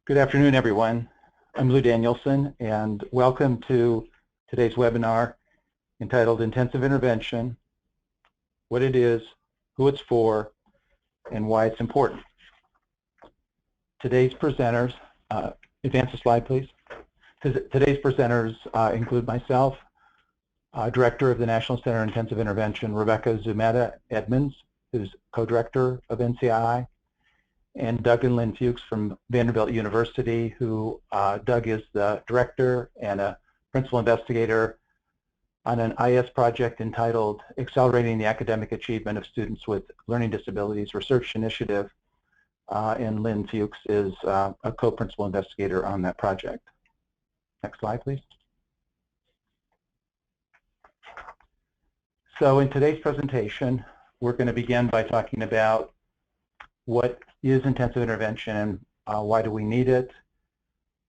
Good afternoon, everyone. I'm Lou Danielson, and welcome to today's webinar entitled Intensive Intervention, What It Is, Who It's For, and Why It's Important. Today's presenters, advance the slide, please. Today's presenters include myself, Director of the National Center for Intensive Intervention, Rebecca Zumeta Edmonds, who's co-director of NCII, and Doug and Lynn Fuchs from Vanderbilt University, who Doug is the director and a principal investigator on an IS project entitled Accelerating the Academic Achievement of Students with Learning Disabilities Research Initiative, and Lynn Fuchs is a co-principal investigator on that project. Next slide, please. So in today's presentation, we're going to begin by talking about what is intensive intervention and why do we need it.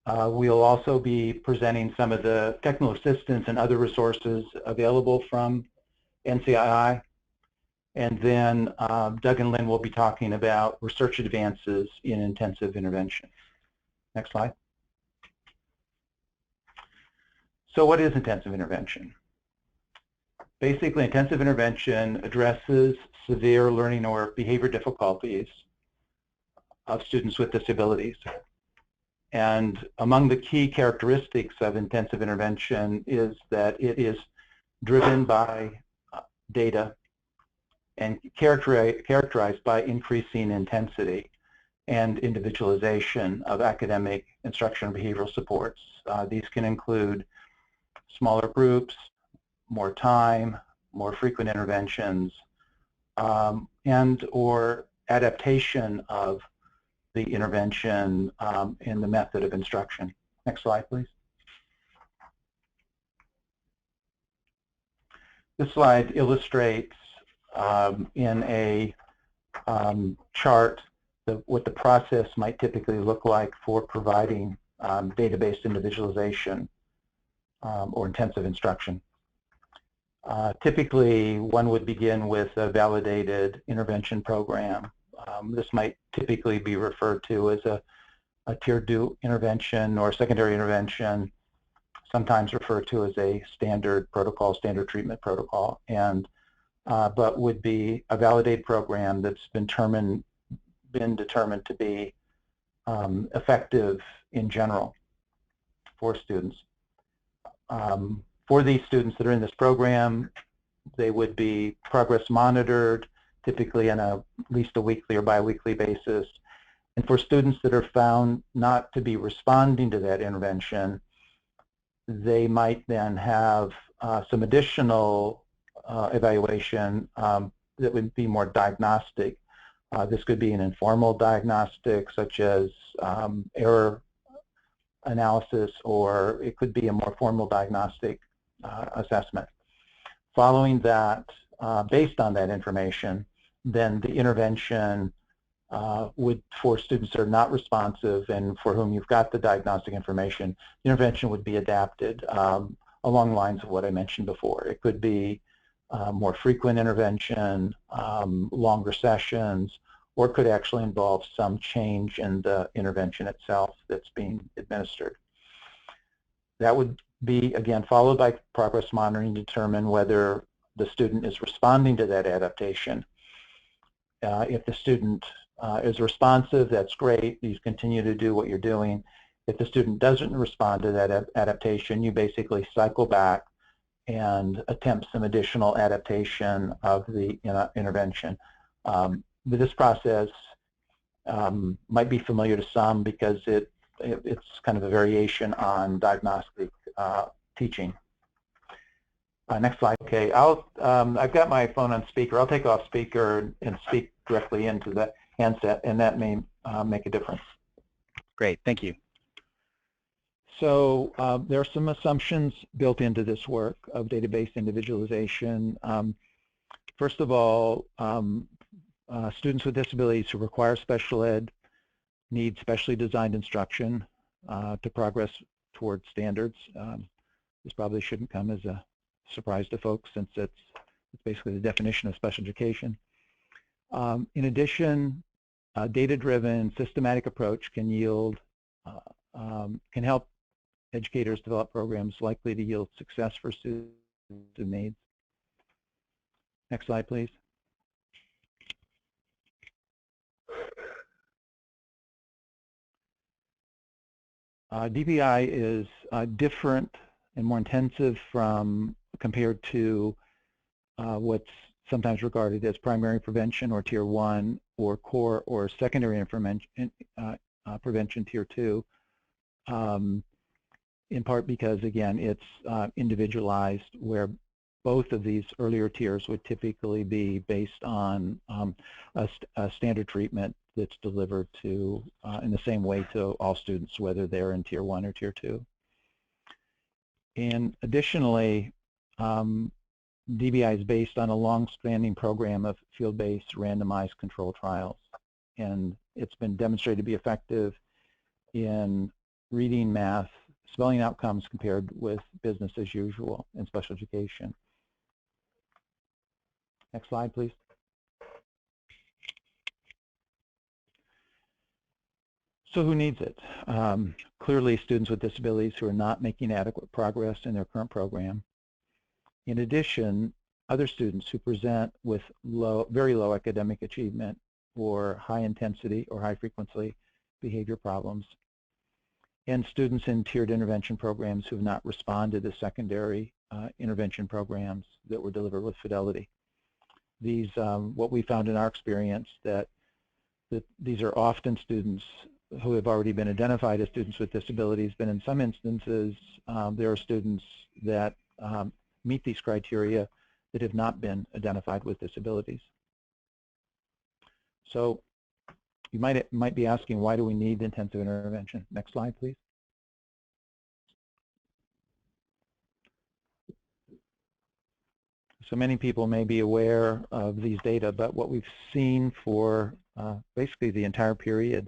We'll also be presenting some of the technical assistance and other resources available from NCII. And then Doug and Lynn will be talking about research advances in intensive intervention. Next slide. So what is intensive intervention? Basically, intensive intervention addresses severe learning or behavior difficulties of students with disabilities. And among the key characteristics of intensive intervention is that it is driven by data and characterized by increasing intensity and individualization of academic instruction and behavioral supports. These can include smaller groups, more time, more frequent interventions, and or adaptation of the intervention in the method of instruction. Next slide, please. This slide illustrates in a chart what the process might typically look like for providing data-based individualization or intensive instruction. Typically, one would begin with a validated intervention program. This might typically be referred to as a tier 2 intervention or secondary intervention, sometimes referred to as a standard protocol, standard treatment protocol, and but would be a validated program that's been determined to be effective in general for students. For these students that are in this program, they would be progress monitored, typically on at least a weekly or biweekly basis. And for students that are found not to be responding to that intervention, they might then have some additional evaluation that would be more diagnostic. This could be an informal diagnostic, such as error analysis, or it could be a more formal diagnostic assessment. Following that, based on that information, then the intervention would, for students that are not responsive and for whom you've got the diagnostic information, the intervention would be adapted along the lines of what I mentioned before. It could be more frequent intervention, longer sessions, or it could actually involve some change in the intervention itself that's being administered. That would be, again, followed by progress monitoring to determine whether the student is responding to that adaptation. If the student is responsive, that's great. You continue to do what you're doing. If the student doesn't respond to that adaptation, you basically cycle back and attempt some additional adaptation of the intervention. This process might be familiar to some because it's kind of a variation on diagnostic teaching. Next slide. Okay, I've got my phone on speaker. I'll take off speaker and speak directly into the handset, and that may make a difference. Great, thank you. So there are some assumptions built into this work of data-based individualization. First of all, students with disabilities who require special ed need specially designed instruction to progress towards standards. This probably shouldn't come as a surprise to folks, since it's basically the definition of special education. In addition, a data-driven systematic approach can yield can help educators develop programs likely to yield success for students with needs. Next slide, please. DPI is different and more intensive compared to what's sometimes regarded as primary prevention or Tier 1 or core or secondary prevention Tier 2, in part because, again, it's individualized, where both of these earlier tiers would typically be based on a standard treatment that's delivered to in the same way to all students, whether they're in Tier 1 or Tier 2. And additionally, DBI is based on a long-standing program of field-based randomized control trials, and it's been demonstrated to be effective in reading, math, spelling outcomes compared with business as usual in special education. Next slide, please. So who needs it? Clearly, students with disabilities who are not making adequate progress in their current program. In addition, other students who present with very low academic achievement or high intensity or high frequency behavior problems, and students in tiered intervention programs who have not responded to secondary intervention programs that were delivered with fidelity. These, what we found in our experience, that these are often students who have already been identified as students with disabilities, but in some instances, there are students that meet these criteria that have not been identified with disabilities. So you might be asking, why do we need intensive intervention? Next slide, please. So many people may be aware of these data, but what we've seen for basically the entire period,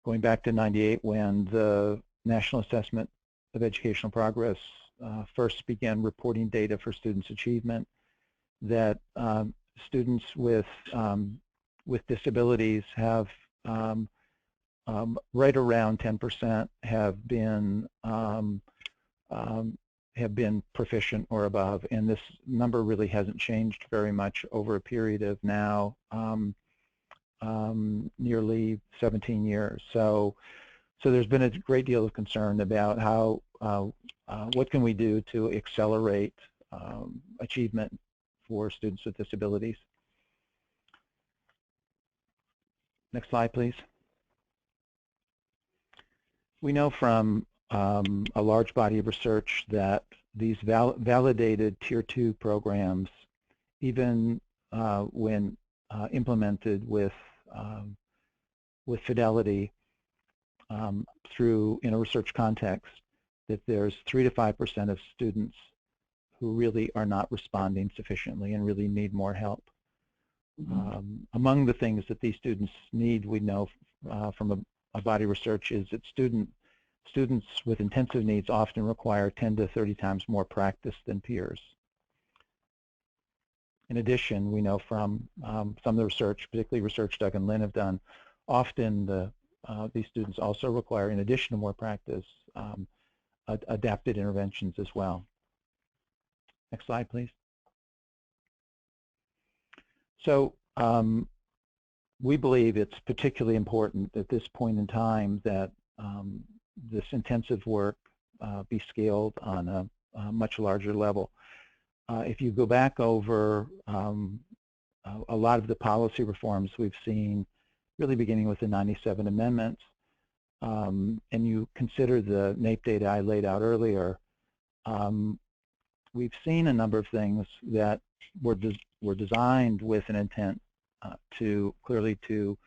going back to '98 when the National Assessment of Educational Progress first began reporting data for students' achievement, that students with disabilities have right around 10% have been proficient or above, and this number really hasn't changed very much over a period of now nearly 17 years. So there's been a great deal of concern about how what can we do to accelerate achievement for students with disabilities. Next slide, please. We know from a large body of research that these validated Tier 2 programs, even when implemented with fidelity in a research context, that there's 3 to 5% of students who really are not responding sufficiently and really need more help. Among the things that these students need, we know from a body of research, is that students with intensive needs often require 10 to 30 times more practice than peers. In addition, we know from some of the research, particularly research Doug and Lynn have done, often these students also require, in addition to more practice, adapted interventions as well. Next slide, please. So we believe it's particularly important at this point in time that this intensive work be scaled on a much larger level. If you go back over a lot of the policy reforms we've seen, really beginning with the '97 amendments, and you consider the NAEP data I laid out earlier, we've seen a number of things that were designed with an intent clearly to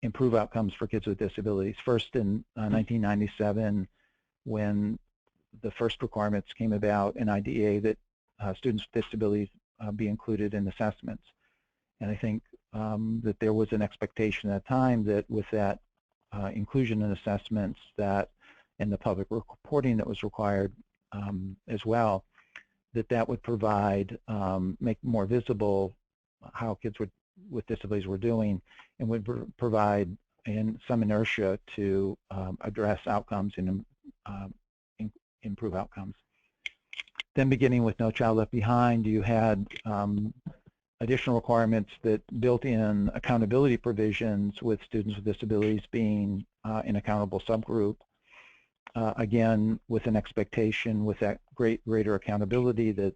improve outcomes for kids with disabilities. First in 1997, when the first requirements came about in IDEA that students with disabilities be included in assessments. And I think that there was an expectation at the time that with that inclusion in assessments, and the public reporting that was required as well, that would provide, make more visible how kids with disabilities were doing, and would provide and some inertia to address outcomes and improve outcomes. Then beginning with No Child Left Behind, you had additional requirements that built in accountability provisions with students with disabilities being an accountable subgroup. Again, with an expectation with that greater accountability that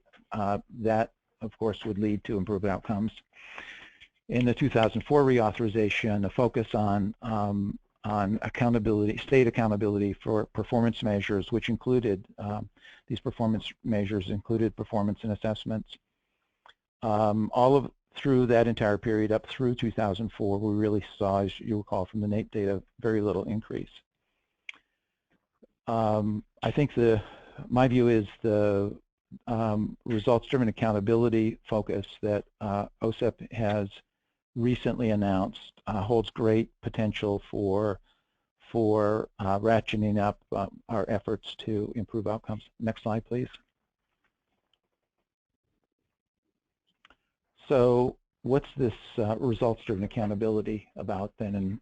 that, of course, would lead to improved outcomes. In the 2004 reauthorization, a focus on accountability, state accountability for performance measures, which included, these performance measures included performance and assessments. Through that entire period up through 2004, we really saw, as you recall from the NAEP data, very little increase. I think my view is the results-driven accountability focus that OSEP has recently announced holds great potential for ratcheting up our efforts to improve outcomes. Next slide, please. So what's this results-driven accountability about then, and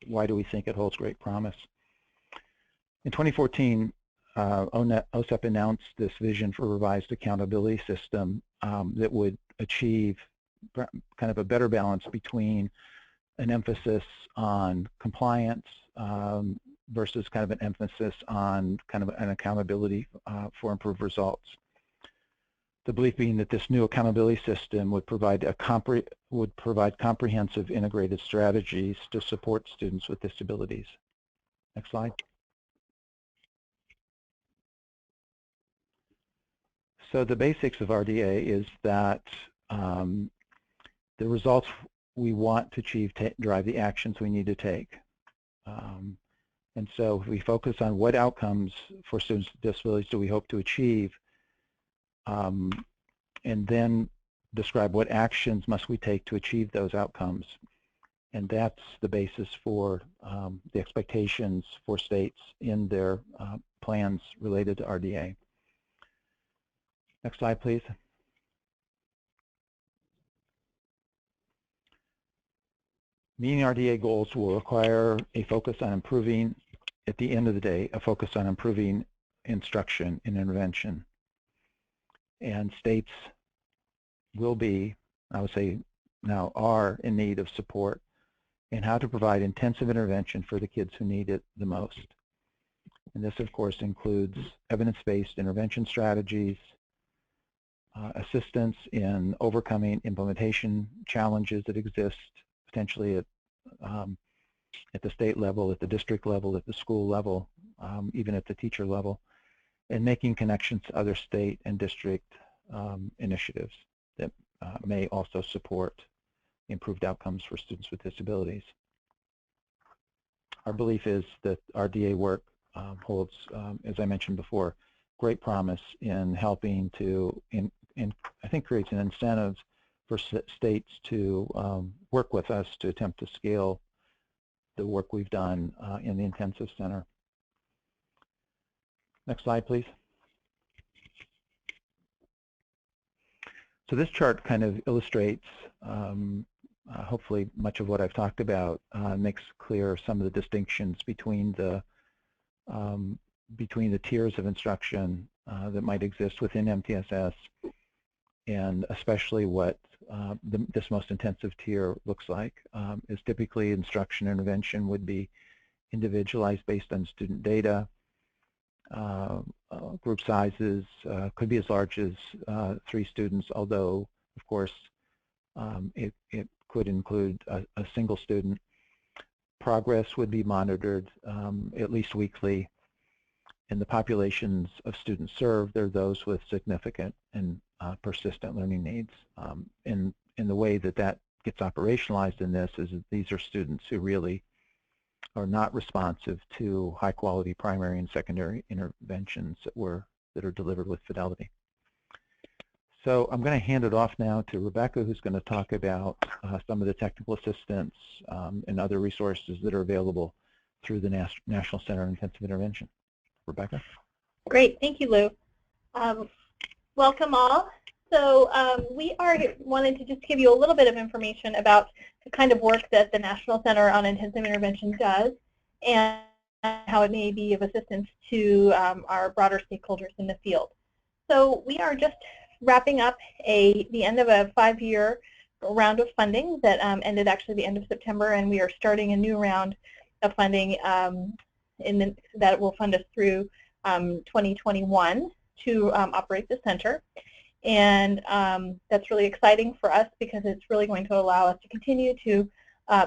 why do we think it holds great promise? In 2014, OSEP announced this vision for a revised accountability system that would achieve kind of a better balance between an emphasis on compliance versus kind of an emphasis on kind of an accountability for improved results. The belief being that this new accountability system would provide comprehensive integrated strategies to support students with disabilities. Next slide. So the basics of RDA is that the results we want to achieve drive the actions we need to take. And so if we focus on what outcomes for students with disabilities do we hope to achieve, and then describe what actions must we take to achieve those outcomes. And that's the basis for the expectations for states in their plans related to RDA. Next slide, please. Meeting RDA goals will require a focus on improving, at the end of the day, a focus on improving instruction and intervention. And states will be, I would say now are, in need of support in how to provide intensive intervention for the kids who need it the most. And this, of course, includes evidence-based intervention strategies, assistance in overcoming implementation challenges that exist potentially at the state level, at the district level, at the school level, even at the teacher level, and making connections to other state and district initiatives that may also support improved outcomes for students with disabilities. Our belief is that RDA work holds, as I mentioned before, great promise in helping to, I think, creates an incentive for states to work with us to attempt to scale the work we've done in the intensive center. Next slide, please. So this chart kind of illustrates, hopefully, much of what I've talked about, makes clear some of the distinctions between the tiers of instruction that might exist within MTSS, and especially what this most intensive tier looks like. Is typically instruction intervention would be individualized based on student data. Group sizes could be as large as 3 students, although, of course, it could include a single student. Progress would be monitored at least weekly. In the populations of students served, there are those with significant and persistent learning needs. In the way that that gets operationalized in this is that these are students who really are not responsive to high-quality primary and secondary interventions that are delivered with fidelity. So I'm going to hand it off now to Rebecca, who's going to talk about some of the technical assistance and other resources that are available through the National Center of Intensive Intervention. Rebecca? Great, thank you, Lou. Welcome all. So we wanted to just give you a little bit of information about the kind of work that the National Center on Intensive Intervention does and how it may be of assistance to our broader stakeholders in the field. So we are just wrapping up the end of a 5-year round of funding that ended actually the end of September, and we are starting a new round of funding that will fund us through 2021 to operate the center. And that's really exciting for us because it's really going to allow us to continue to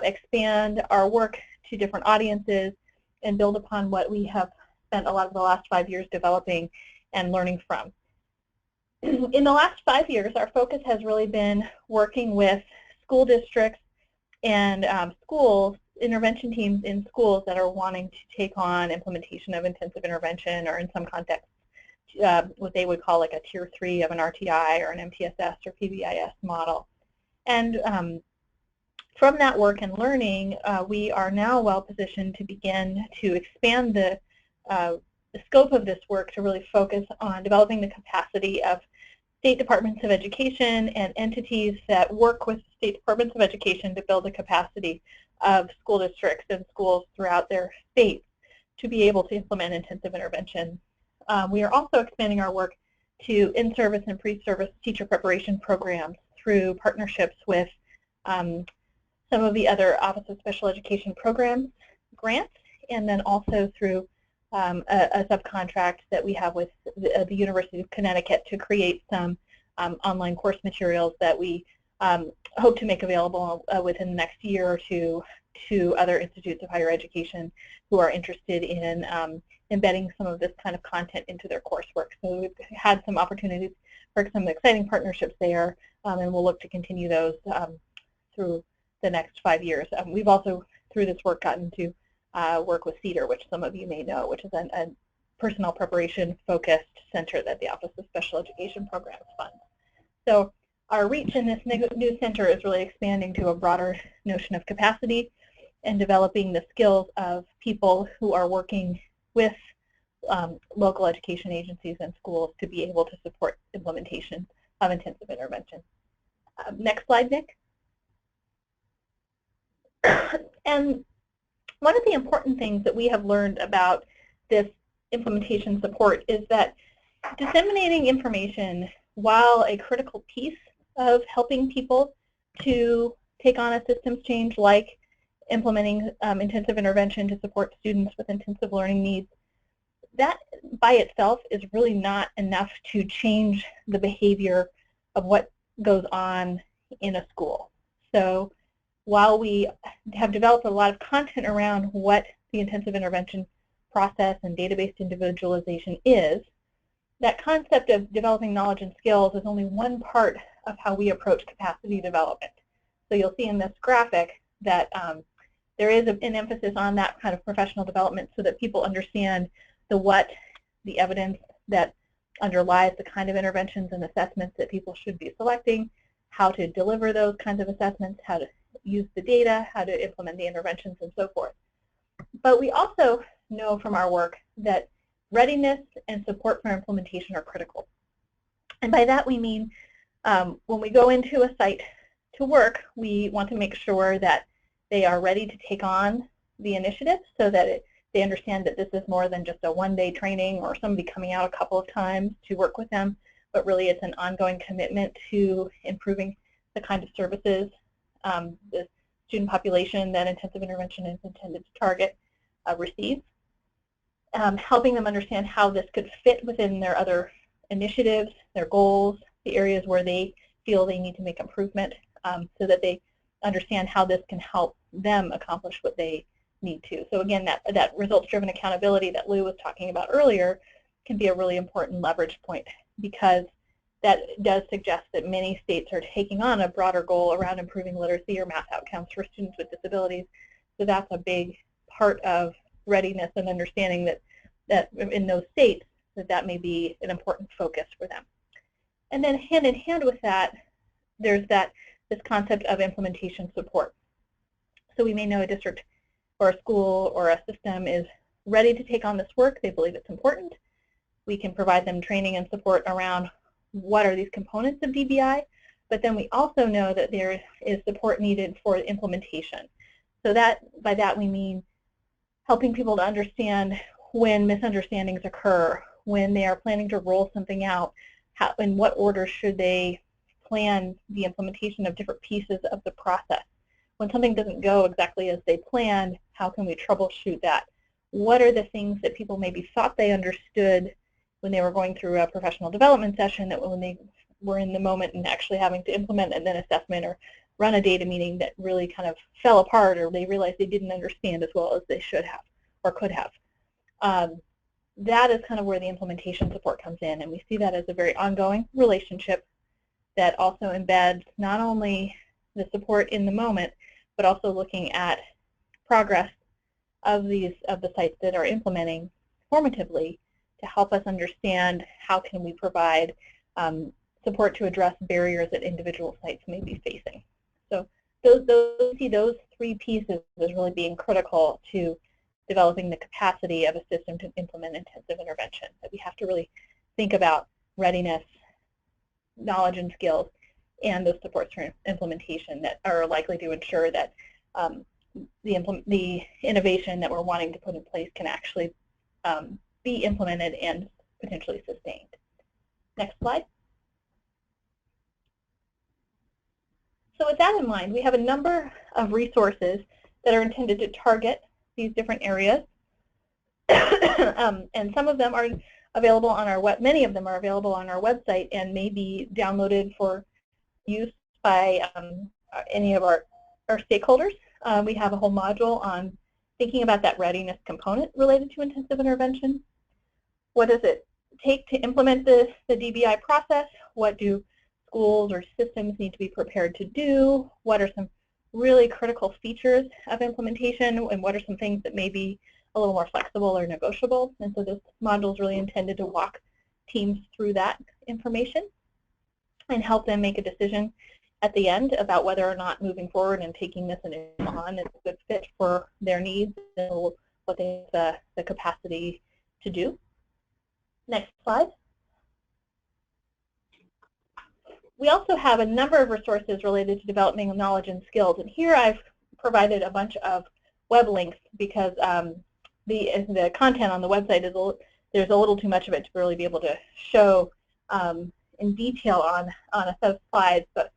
expand our work to different audiences and build upon what we have spent a lot of the last 5 years developing and learning from. In the last 5 years, our focus has really been working with school districts and schools, intervention teams in schools that are wanting to take on implementation of intensive intervention, or in some contexts, what they would call like a tier 3 of an RTI or an MTSS or PBIS model. And from that work and learning, we are now well positioned to begin to expand the scope of this work to really focus on developing the capacity of state departments of education and entities that work with state departments of education to build the capacity of school districts and schools throughout their states to be able to implement intensive intervention. We are also expanding our work to in-service and pre-service teacher preparation programs through partnerships with some of the other Office of Special Education Programs grants, and then also through a subcontract that we have with the University of Connecticut to create some online course materials that we hope to make available within the next year or two to other institutes of higher education who are interested in embedding some of this kind of content into their coursework. So we've had some opportunities for some exciting partnerships there, and we'll look to continue those through the next 5 years. We've also, through this work, gotten to work with CEDAR, which some of you may know, which is a personnel preparation-focused center that the Office of Special Education Programs funds. So our reach in this new center is really expanding to a broader notion of capacity and developing the skills of people who are working with local education agencies and schools to be able to support implementation of intensive intervention. Next slide, Nick. And one of the important things that we have learned about this implementation support is that disseminating information, while a critical piece of helping people to take on a systems change like implementing intensive intervention to support students with intensive learning needs, that by itself is really not enough to change the behavior of what goes on in a school. So while we have developed a lot of content around what the intensive intervention process and database individualization is, that concept of developing knowledge and skills is only one part of how we approach capacity development. So you'll see in this graphic that there is an emphasis on that kind of professional development so that people understand the what, the evidence that underlies the kind of interventions and assessments that people should be selecting, how to deliver those kinds of assessments, how to use the data, how to implement the interventions, and so forth. But we also know from our work that readiness and support for implementation are critical. And by that we mean when we go into a site to work, we want to make sure that they are ready to take on the initiative so that they understand that this is more than just a one-day training or somebody coming out a couple of times to work with them, but really it's an ongoing commitment to improving the kind of services the student population that intensive intervention is intended to target receives, helping them understand how this could fit within their other initiatives, their goals, the areas where they feel they need to make improvement, so that they understand how this can help them accomplish what they need to. So again, that results-driven accountability that Lou was talking about earlier can be a really important leverage point, because that does suggest that many states are taking on a broader goal around improving literacy or math outcomes for students with disabilities. So that's a big part of readiness and understanding that in those states that may be an important focus for them. And then hand in hand with that, there's this concept of implementation support. So we may know a district or a school or a system is ready to take on this work. They believe it's important. We can provide them training and support around what are these components of DBI, but then we also know that there is support needed for implementation. So by that we mean helping people to understand when misunderstandings occur, when they are planning to roll something out, in what order should they plan the implementation of different pieces of the process. When something doesn't go exactly as they planned, how can we troubleshoot that? What are the things that people maybe thought they understood when they were going through a professional development session, that when they were in the moment and actually having to implement and then assessment or run a data meeting, that really kind of fell apart, or they realized they didn't understand as well as they should have or could have. That is kind of where the implementation support comes in, and we see that as a very ongoing relationship that also embeds not only the support in the moment, but also looking at progress of the sites that are implementing formatively to help us understand how can we provide support to address barriers that individual sites may be facing. So those three pieces as really being critical to developing the capacity of a system to implement intensive intervention. That we have to really think about readiness, knowledge and skills, and those supports for implementation that are likely to ensure that the innovation that we're wanting to put in place can actually be implemented and potentially sustained. Next slide. So with that in mind, we have a number of resources that are intended to target these different areas. And some of them are available on our many of them are available on our website and may be downloaded for use by any of our stakeholders. We have a whole module on thinking about that readiness component related to intensive intervention. What does it take to implement the DBI process? What do schools or systems need to be prepared to do? What are some really critical features of implementation, and what are some things that may be a little more flexible or negotiable? And so this module is really intended to walk teams through that information and help them make a decision at the end about whether or not moving forward and taking this on is a good fit for their needs and what they have the capacity to do. Next slide. We also have a number of resources related to developing knowledge and skills, and here I've provided a bunch of web links because the content on the website is there's a little too much of it to really be able to show in detail on a set of slides, but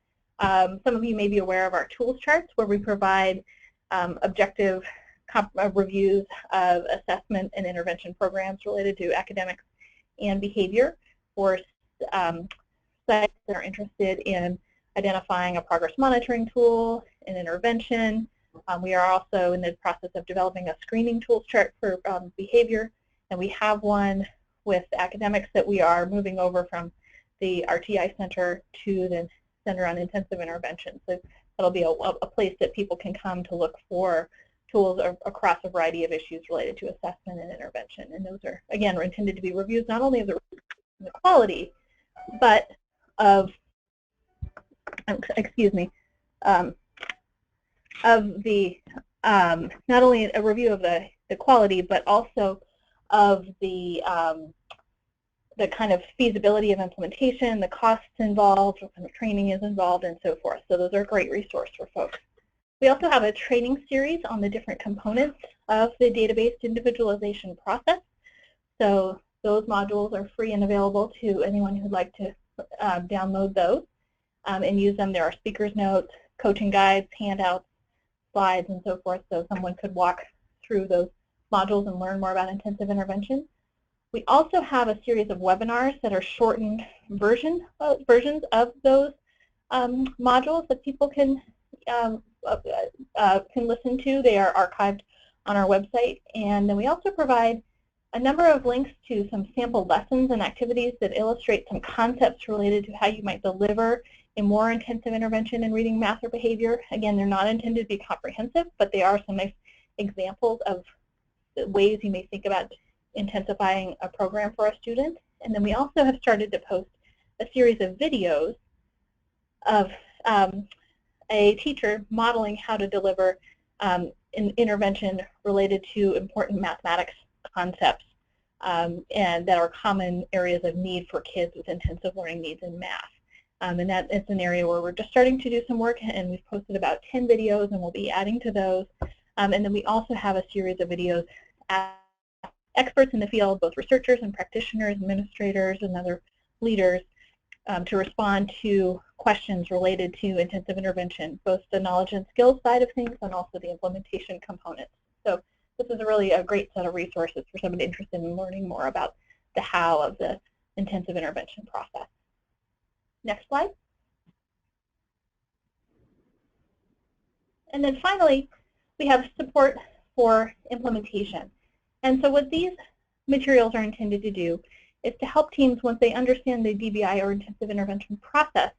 some of you may be aware of our tools charts where we provide objective reviews of assessment and intervention programs related to academics and behavior for sites that are interested in identifying a progress monitoring tool, an intervention. We are also in the process of developing a screening tools chart for behavior, and we have one with academics that we are moving over from the RTI Center to the Center on Intensive Intervention. So that'll be a place that people can come to look for tools across a variety of issues related to assessment and intervention. And those are, again, are intended to be reviews not only of the quality, but of, excuse me, of the, not only a review of the quality, but also of the kind of feasibility of implementation, the costs involved, what kind of training is involved, and so forth. So those are a great resource for folks. We also have a training series on the different components of the data-based individualization process. So those modules are free and available to anyone who'd like to download those and use them. There are speaker's notes, coaching guides, handouts, slides, and so forth, so someone could walk through those modules and learn more about intensive intervention. We also have a series of webinars that are shortened versions of those modules that people can listen to. They are archived on our website. And then we also provide a number of links to some sample lessons and activities that illustrate some concepts related to how you might deliver a more intensive intervention in reading, math, or behavior. Again, they're not intended to be comprehensive, but they are some nice examples of the ways you may think about intensifying a program for a student. And then we also have started to post a series of videos of a teacher modeling how to deliver an intervention related to important mathematics concepts and that are common areas of need for kids with intensive learning needs in math. And that is an area where we're just starting to do some work, and we've posted about 10 videos, and we'll be adding to those. And then we also have a series of videos at experts in the field, both researchers and practitioners, administrators, and other leaders, to respond to questions related to intensive intervention, both the knowledge and skills side of things and also the implementation components. So this is really a great set of resources for somebody interested in learning more about the how of the intensive intervention process. Next slide. And then finally, we have support for implementation. And so what these materials are intended to do is to help teams, once they understand the DBI or intensive intervention process,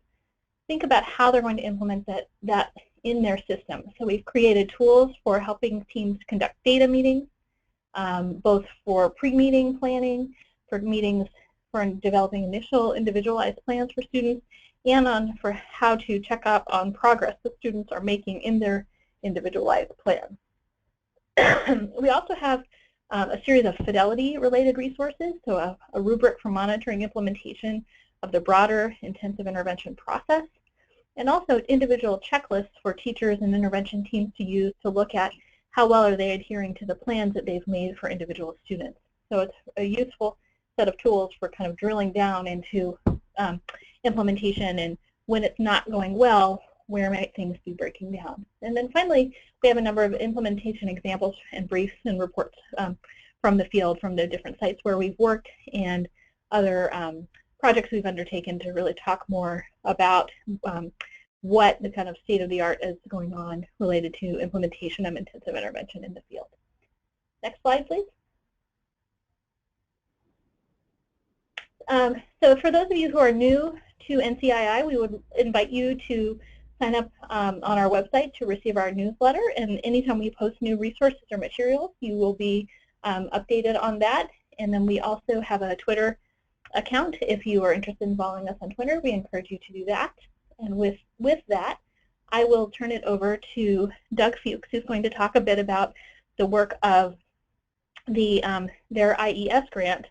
think about how they're going to implement that in their system. So we've created tools for helping teams conduct data meetings, both for pre-meeting planning, for meetings for developing initial individualized plans for students, and for how to check up on progress the students are making in their individualized plan. We also have a series of fidelity-related resources, so a rubric for monitoring implementation of the broader intensive intervention process, and also individual checklists for teachers and intervention teams to use to look at how well are they adhering to the plans that they've made for individual students. So it's a useful set of tools for kind of drilling down into implementation, and when it's not going well, where might things be breaking down. And then finally, we have a number of implementation examples and briefs and reports from the field, from the different sites where we've worked, and other projects we've undertaken to really talk more about what the kind of state of the art is going on related to implementation of intensive intervention in the field. Next slide, please. So for those of you who are new to NCII, we would invite you to sign up on our website to receive our newsletter, and anytime we post new resources or materials, you will be updated on that. And then we also have a Twitter account. If you are interested in following us on Twitter, we encourage you to do that. And with that, I will turn it over to Doug Fuchs, who's going to talk a bit about the work of their IES grant,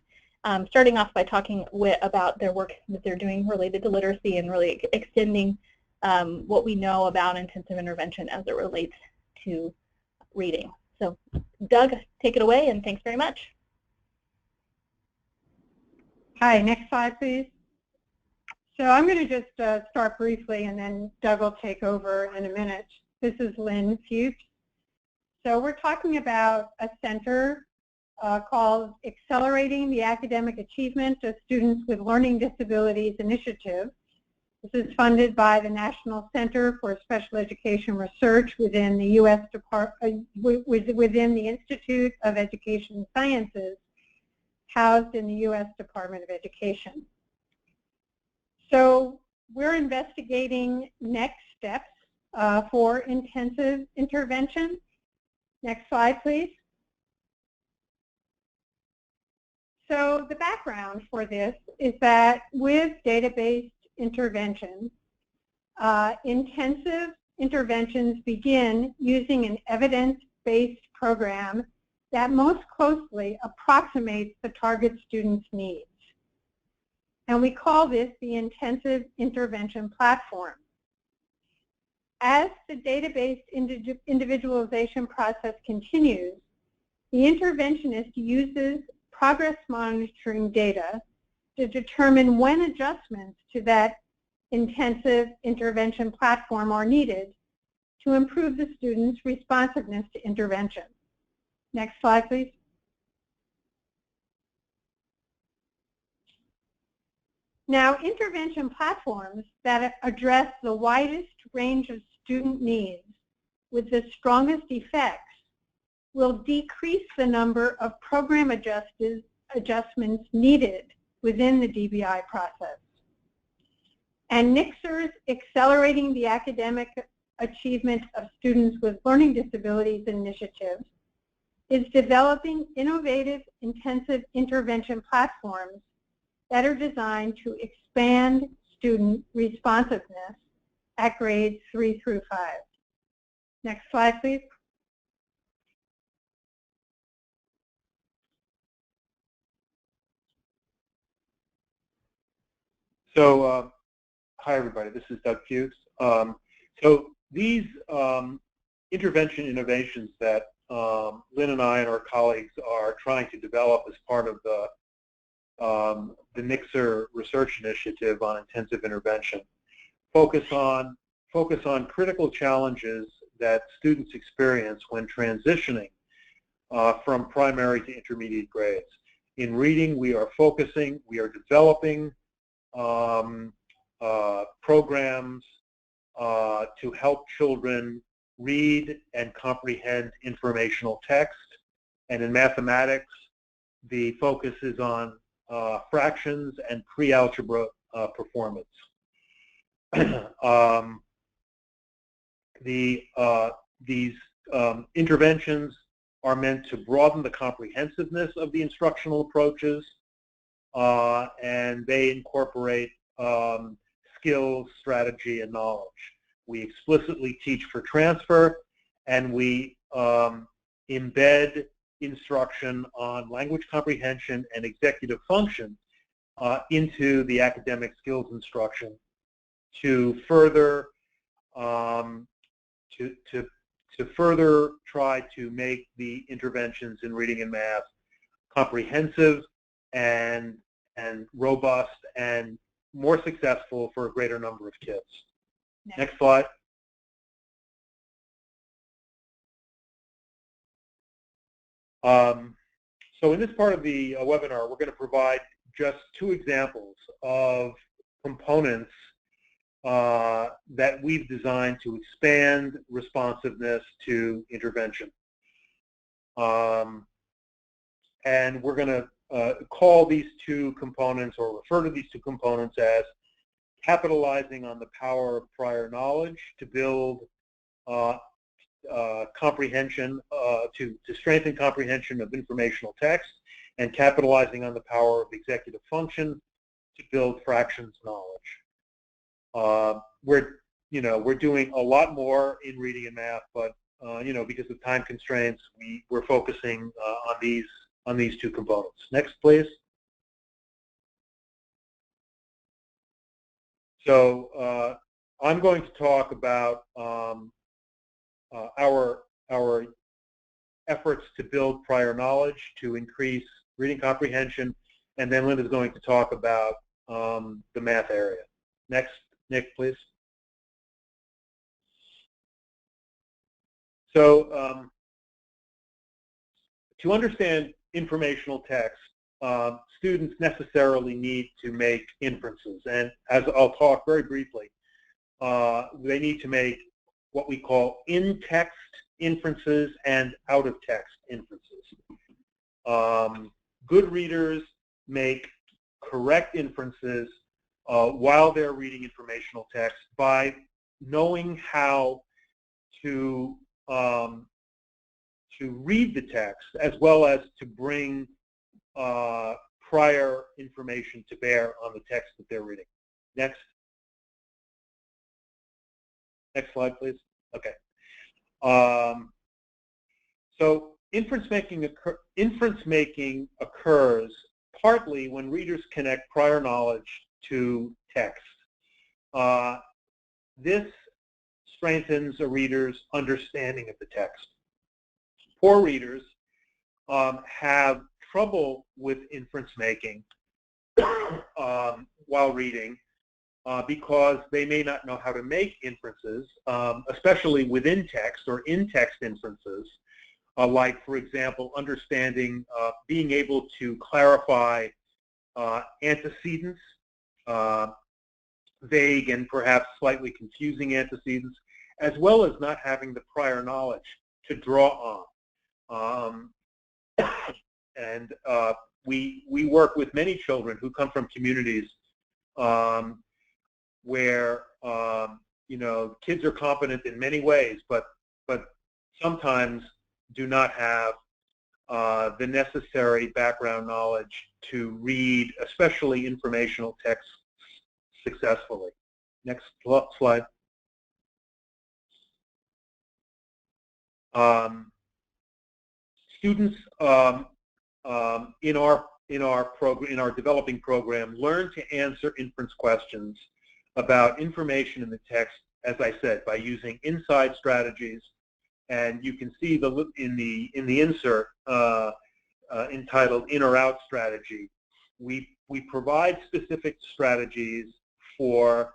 starting off by talking about their work that they're doing related to literacy and really extending what we know about intensive intervention as it relates to reading. So Doug, take it away, and thanks very much. Hi, next slide, please. So I'm going to just start briefly, and then Doug will take over in a minute. This is Lynn Fuchs. So we're talking about a center called Accelerating the Academic Achievement of Students with Learning Disabilities Initiative. This is funded by the National Center for Special Education Research within the within the Institute of Education Sciences, housed in the U.S. Department of Education. So we're investigating next steps for intensive intervention. Next slide, please. So the background for this is that with data-based intervention, intensive interventions begin using an evidence-based program that most closely approximates the target student's needs. And we call this the intensive intervention platform. As the data-based individualization process continues, the interventionist uses progress monitoring data to determine when adjustments to that intensive intervention platform are needed to improve the student's responsiveness to intervention. Next slide, please. Now, intervention platforms that address the widest range of student needs with the strongest effects will decrease the number of program adjustments needed within the DBI process. And NCII's Accelerating the Academic Achievement of Students with Learning Disabilities initiative is developing innovative intensive intervention platforms that are designed to expand student responsiveness at grades 3 through 5. Next slide, please. So, hi everybody, this is Doug Fuchs. So these intervention innovations that Lynn and I and our colleagues are trying to develop as part of the NCII research initiative on intensive intervention focus on critical challenges that students experience when transitioning from primary to intermediate grades. In reading, we are developing programs to help children read and comprehend informational text. And in mathematics, the focus is on fractions and pre-algebra performance. These interventions are meant to broaden the comprehensiveness of the instructional approaches, and they incorporate skills, strategy, and knowledge. We explicitly teach for transfer, and we embed instruction on language comprehension and executive function into the academic skills instruction to further further try to make the interventions in reading and math comprehensive and robust and more successful for a greater number of kids. Next slide. So in this part of the webinar, we're going to provide just two examples of components that we've designed to expand responsiveness to intervention. And we're going to call these two components, or refer to these two components, as capitalizing on the power of prior knowledge to build comprehension, to strengthen comprehension of informational text, and capitalizing on the power of executive function to build fractions knowledge. We're doing a lot more in reading and math, but because of time constraints, we're focusing on these two components. Next, please. So I'm going to talk about our efforts to build prior knowledge to increase reading comprehension, and then Linda's going to talk about the math area. Next, Nick, please. So to understand informational text, students necessarily need to make inferences, and as I'll talk very briefly, they need to make what we call in-text inferences and out-of-text inferences. Good readers make correct inferences while they're reading informational text by knowing how to read the text, as well as to bring prior information to bear on the text that they're reading. Next. Next slide, please. Okay. So inference making occurs partly when readers connect prior knowledge to text. This strengthens a reader's understanding of the text. Poor readers have trouble with inference making while reading because they may not know how to make inferences, especially within text or in-text inferences, like, for example, understanding, being able to clarify antecedents, vague and perhaps slightly confusing antecedents, as well as not having the prior knowledge to draw on. And we work with many children who come from communities where kids are competent in many ways, but sometimes do not have the necessary background knowledge to read, especially informational text, successfully. Next slide. Students in in our developing program learn to answer inference questions about information in the text, as I said, by using inside strategies. And you can see in the insert entitled "In or Out Strategy." We provide specific strategies for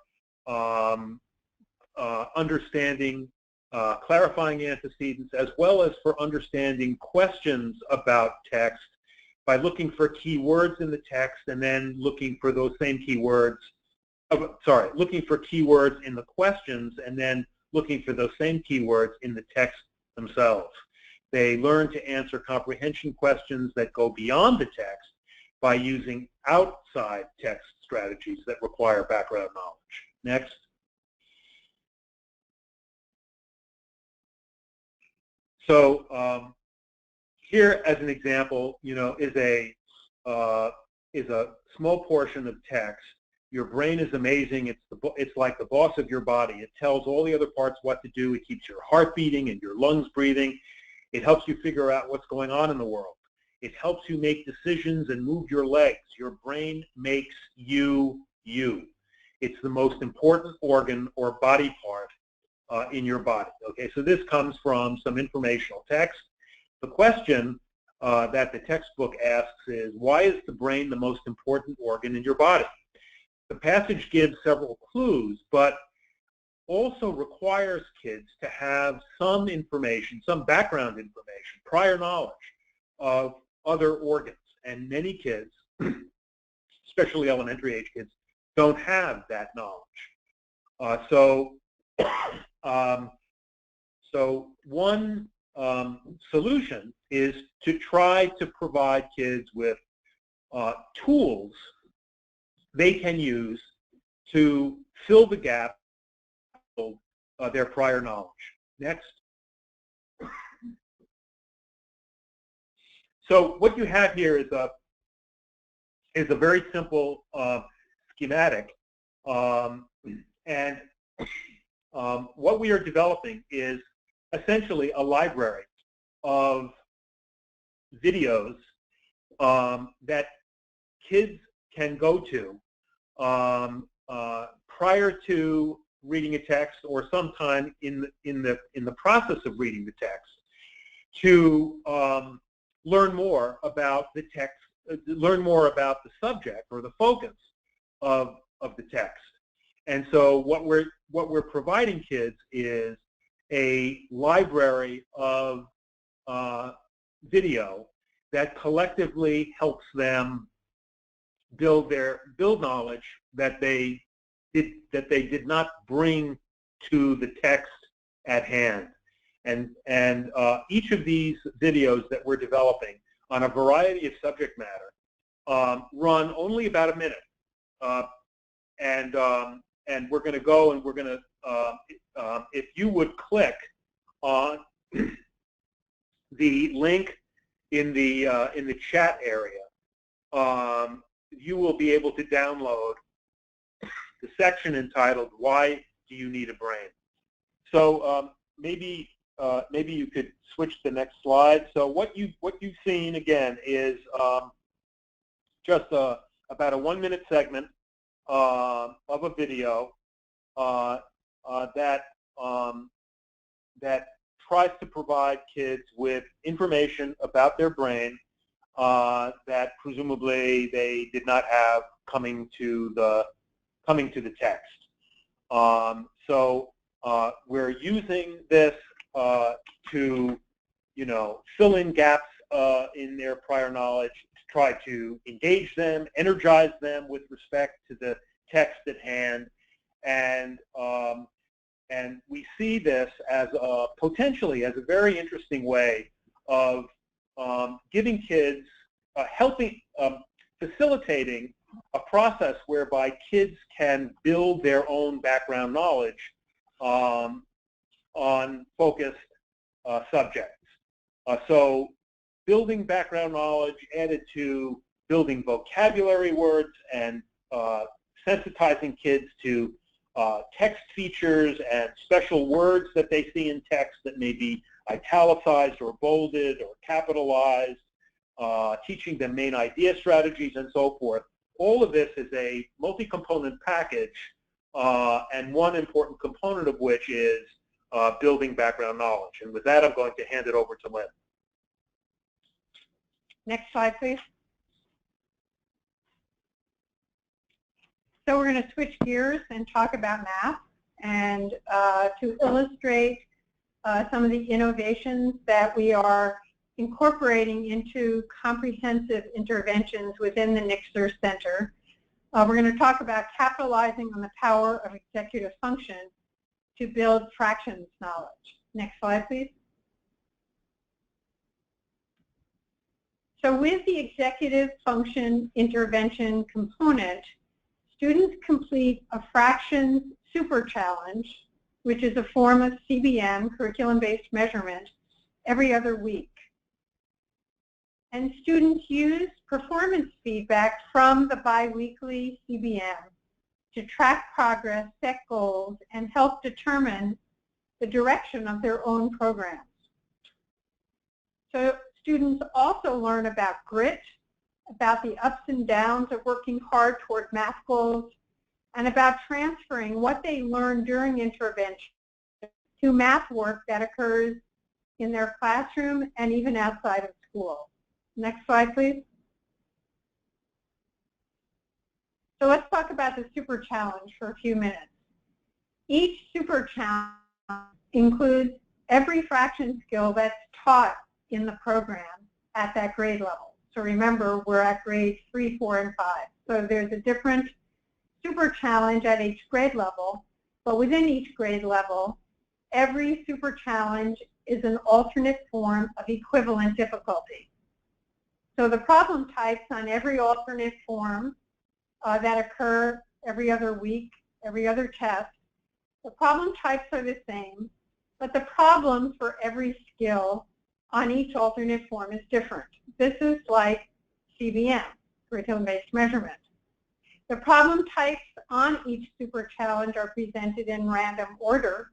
understanding, clarifying antecedents, as well as for understanding questions about text by looking for keywords in the text and then looking for those same keywords. Looking for keywords in the questions and then looking for those same keywords in the text themselves. They learn to answer comprehension questions that go beyond the text by using outside text strategies that require background knowledge. Next. So here, as an example, is a small portion of text. Your brain is amazing. It's like the boss of your body. It tells all the other parts what to do. It keeps your heart beating and your lungs breathing. It helps you figure out what's going on in the world. It helps you make decisions and move your legs. Your brain makes you, you. It's the most important organ or body part in your body. Okay, so this comes from some informational text. The question that the textbook asks is, why is the brain the most important organ in your body? The passage gives several clues, but also requires kids to have some information, some background information, prior knowledge of other organs. And many kids, especially elementary age kids, don't have that knowledge. So one solution is to try to provide kids with tools they can use to fill the gap of their prior knowledge. Next. So what you have here is a very simple schematic, and what we are developing is essentially a library of videos that kids can go to prior to reading a text or sometime in the process of reading the text to learn more about the text, learn more about the subject or the focus of the text. And so what we're providing kids is a library of video that collectively helps them build knowledge that they did not bring to the text at hand. And each of these videos that we're developing on a variety of subject matter run only about a minute. And we're going to go and we're going to, if you would click on the link in the chat area, you will be able to download the section entitled "Why Do You Need a Brain?" So maybe you could switch to the next slide. So what you've seen again is just about a 1-minute segment of a video that tries to provide kids with information about their brain that presumably they did not have coming to the text. So we're using this to fill in gaps in their prior knowledge, to try to engage them, energize them with respect to the text at hand, and we see this as potentially as a very interesting way of giving kids, facilitating a process whereby kids can build their own background knowledge on focused subjects. So building background knowledge added to building vocabulary words and sensitizing kids to text features and special words that they see in text that may be italicized or bolded or capitalized, teaching them main idea strategies, and so forth. All of this is a multi-component package, and one important component of which is building background knowledge. And with that, I'm going to hand it over to Lynn. Next slide, please. So we're going to switch gears and talk about math, and to illustrate some of the innovations that we are incorporating into comprehensive interventions within the Nixler Center. We're going to talk about capitalizing on the power of executive function to build fractions knowledge. Next slide, please. So with the executive function intervention component, students complete a fractions super challenge, which is a form of CBM, curriculum-based measurement, every other week. And students use performance feedback from the biweekly CBM to track progress, set goals, and help determine the direction of their own programs. So students also learn about grit, about the ups and downs of working hard toward math goals, and about transferring what they learn during intervention to math work that occurs in their classroom and even outside of school. Next slide, please. So let's talk about the super challenge for a few minutes. Each super challenge includes every fraction skill that's taught in the program at that grade level. So remember, we're at grades 3, 4, and 5. So there's a different super challenge at each grade level, but within each grade level, every super challenge is an alternate form of equivalent difficulty. So the problem types on every alternate form that occur every other week, every other test, the problem types are the same, but the problem for every skill on each alternate form is different. This is like CBM, curriculum-based measurement. The problem types on each super challenge are presented in random order,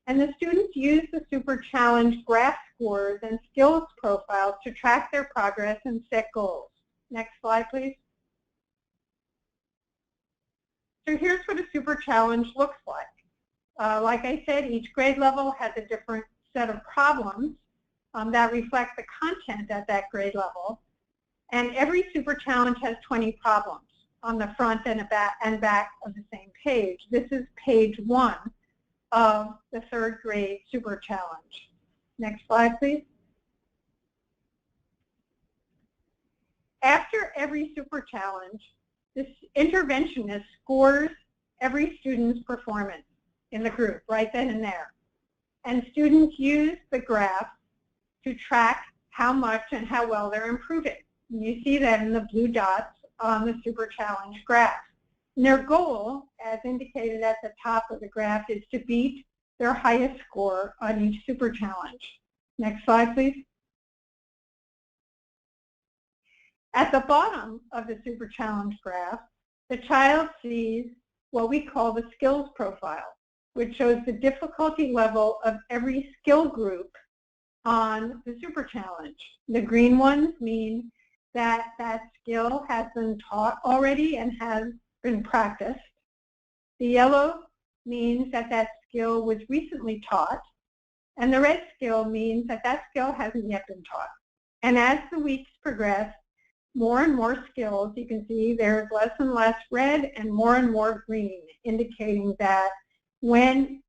and the students use the super challenge graph scores and skills profiles to track their progress and set goals. Next slide, please. So here's what a super challenge looks like. Like I said, each grade level has a different set of problems that reflect the content at that grade level. And every super challenge has 20 problems on the front and back of the same page. This is page 1 of the 3rd grade super challenge. Next slide, please. After every super challenge, this interventionist scores every student's performance in the group right then and there. And students use the graph to track how much and how well they're improving. And you see that in the blue dots on the super challenge graph. And their goal, as indicated at the top of the graph, is to beat their highest score on each super challenge. Next slide, please. At the bottom of the super challenge graph, the child sees what we call the skills profile, which shows the difficulty level of every skill group on the super challenge. The green ones mean that that skill has been taught already and has been practiced. The yellow means that that skill was recently taught, and the red skill means that that skill hasn't yet been taught. And as the weeks progress, more and more skills, you can see there's less and less red and more green, indicating that when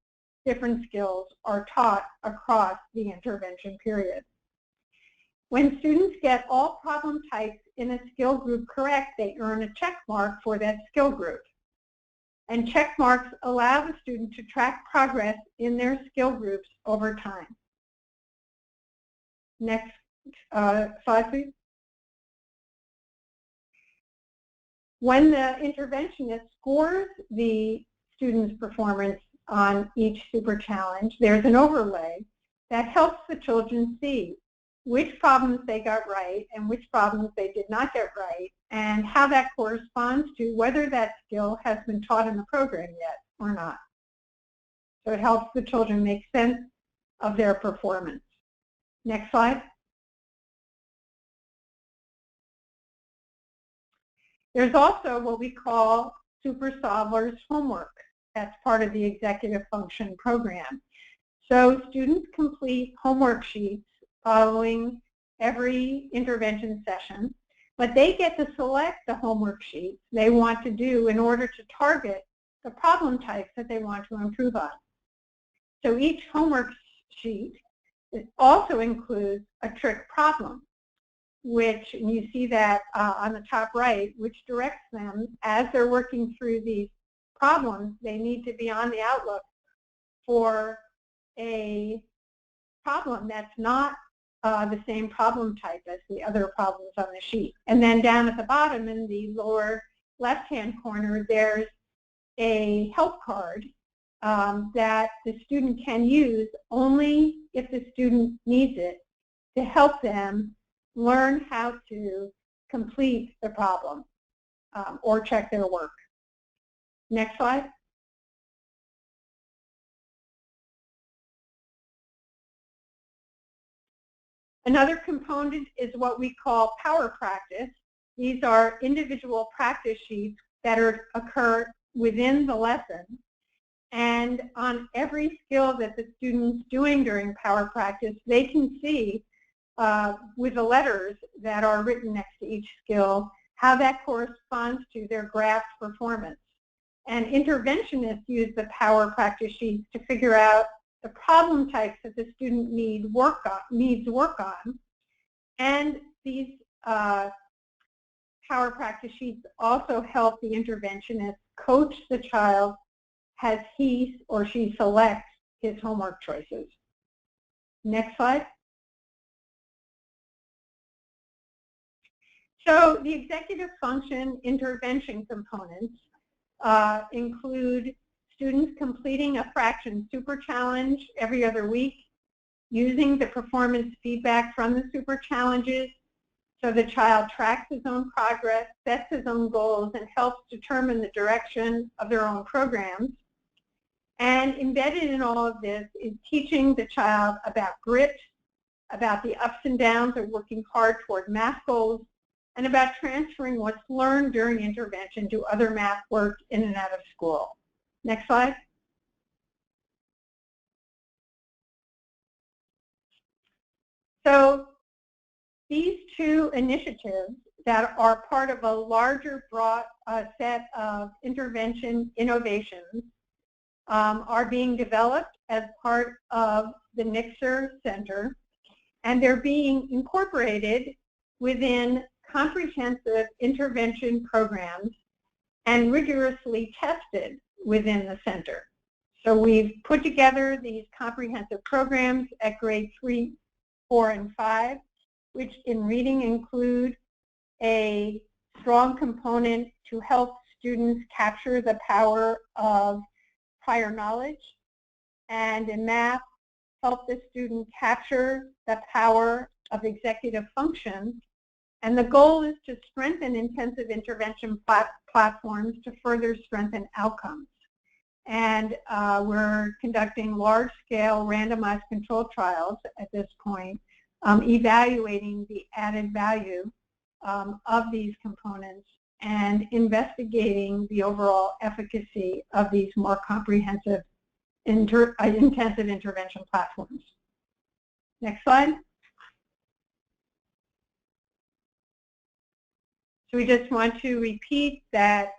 different skills are taught across the intervention period. When students get all problem types in a skill group correct, they earn a check mark for that skill group. And check marks allow the student to track progress in their skill groups over time. Next slide, please. When the interventionist scores the student's performance on each super challenge, there's an overlay that helps the children see which problems they got right and which problems they did not get right, and how that corresponds to whether that skill has been taught in the program yet or not. So it helps the children make sense of their performance. Next slide. There's also what we call Super Solvers homework. That's part of the executive function program. So students complete homework sheets following every intervention session, but they get to select the homework sheets they want to do in order to target the problem types that they want to improve on. So each homework sheet also includes a trick problem, which, and you see that on the top right, which directs them as they're working through these problems. They need to be on the outlook for a problem that's not the same problem type as the other problems on the sheet. And then down at the bottom in the lower left-hand corner, there's a help card that the student can use only if the student needs it to help them learn how to complete the problem or check their work. Next slide. Another component is what we call power practice. These are individual practice sheets that occur within the lesson. And on every skill that the student's doing during power practice, they can see with the letters that are written next to each skill how that corresponds to their graph performance. And interventionists use the power practice sheets to figure out the problem types that the student needs work on. And these power practice sheets also help the interventionist coach the child as he or she selects his homework choices. Next slide. So the executive function intervention components include students completing a fraction super challenge every other week, using the performance feedback from the super challenges so the child tracks his own progress, sets his own goals, and helps determine the direction of their own programs. And embedded in all of this is teaching the child about grit, about the ups and downs of working hard toward math goals, and about transferring what's learned during intervention to other math work in and out of school. Next slide. So these two initiatives that are part of a larger broad set of intervention innovations are being developed as part of the NCII Center, and they're being incorporated within comprehensive intervention programs and rigorously tested within the center. So we've put together these comprehensive programs at grade 3, 4, and 5, which in reading include a strong component to help students capture the power of prior knowledge, and in math, help the student capture the power of executive function. And the goal is to strengthen intensive intervention platforms to further strengthen outcomes. And we're conducting large-scale randomized control trials at this point, evaluating the added value of these components and investigating the overall efficacy of these more comprehensive intensive intervention platforms. Next slide. So we just want to repeat that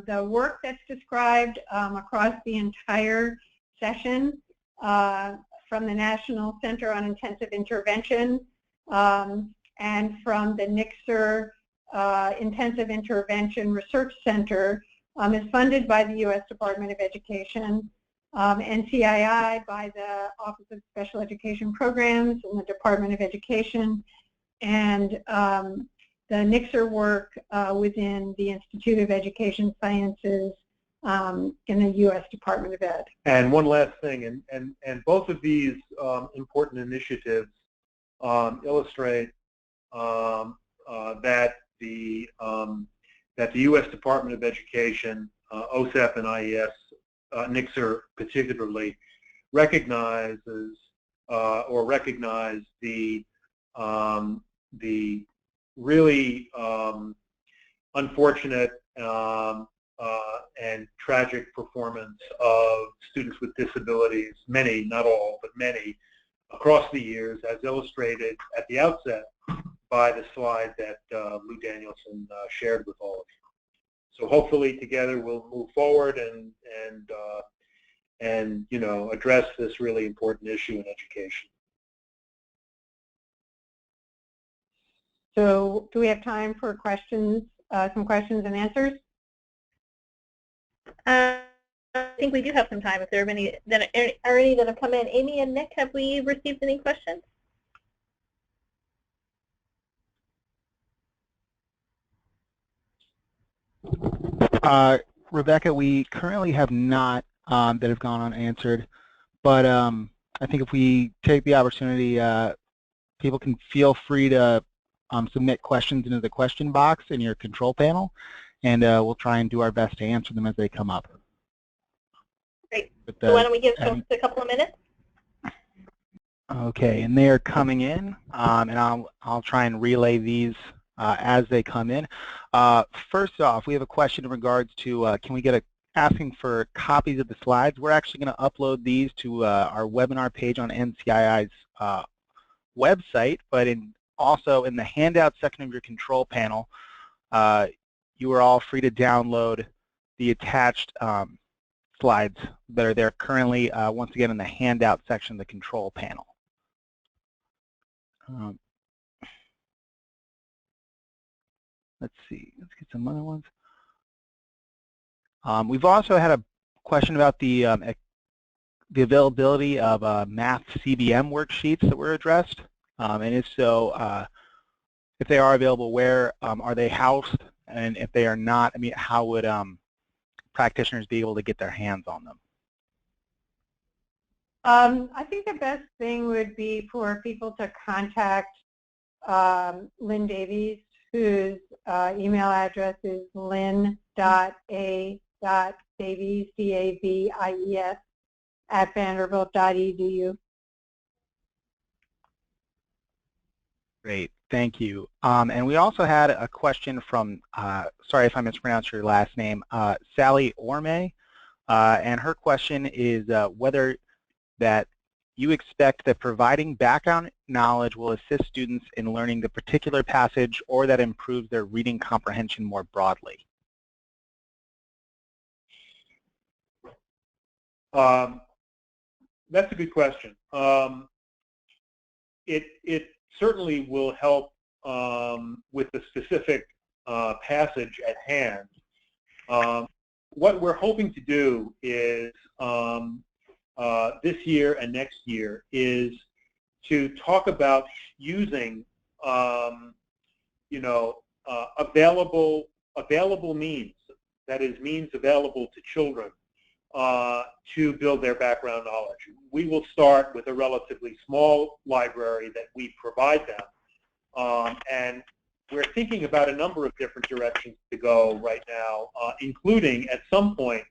the work that's described across the entire session from the National Center on Intensive Intervention and from the NCII Intensive Intervention Research Center is funded by the U.S. Department of Education, NCII by the Office of Special Education Programs in the Department of Education, and the NCII work within the Institute of Education Sciences in the U.S. Department of Ed. And one last thing, and both of these important initiatives illustrate that the U.S. Department of Education, OSAP and IES, NCII particularly, recognizes or recognize the really unfortunate and tragic performance of students with disabilities, many, not all, but many, across the years, as illustrated at the outset by the slide that Lou Danielson shared with all of you. So hopefully together we'll move forward and you know, address this really important issue in education. So do we have time for questions, some questions and answers? I think we do have some time if there are any that have come in. Amy and Nick, have we received any questions? Rebecca, we currently have not that have gone unanswered, but I think if we take the opportunity, people can feel free to submit questions into the question box in your control panel, and we'll try and do our best to answer them as they come up. Great. So why don't we give folks a couple of minutes? Okay, and they are coming in, and I'll try and relay these as they come in. First off, we have a question in regards to can we get asking for copies of the slides. We're actually going to upload these to our webinar page on NCII's website, but also in the handout section of your control panel, you are all free to download the attached slides that are there currently, once again, in the handout section of the control panel. Let's see, let's get some other ones. We've also had a question about the availability of math CBM worksheets that were addressed, and if so, if they are available, where are they housed, and if they are not, I mean, how would practitioners be able to get their hands on them? I think the best thing would be for people to contact Lynn Davies, whose email address is lynn.a.davies, D-A-V-I-E-S, @vanderbilt.edu. Great, thank you. And we also had a question from, sorry if I mispronounced your last name, Sally Orme, and her question is whether that you expect that providing background knowledge will assist students in learning the particular passage or that improves their reading comprehension more broadly. That's a good question. It certainly will help with the specific passage at hand. What we're hoping to do is this year and next year is to talk about using you know, available means, that is, means available to children to build their background knowledge. We will start with a relatively small library that we provide them, and we're thinking about a number of different directions to go right now, including at some point,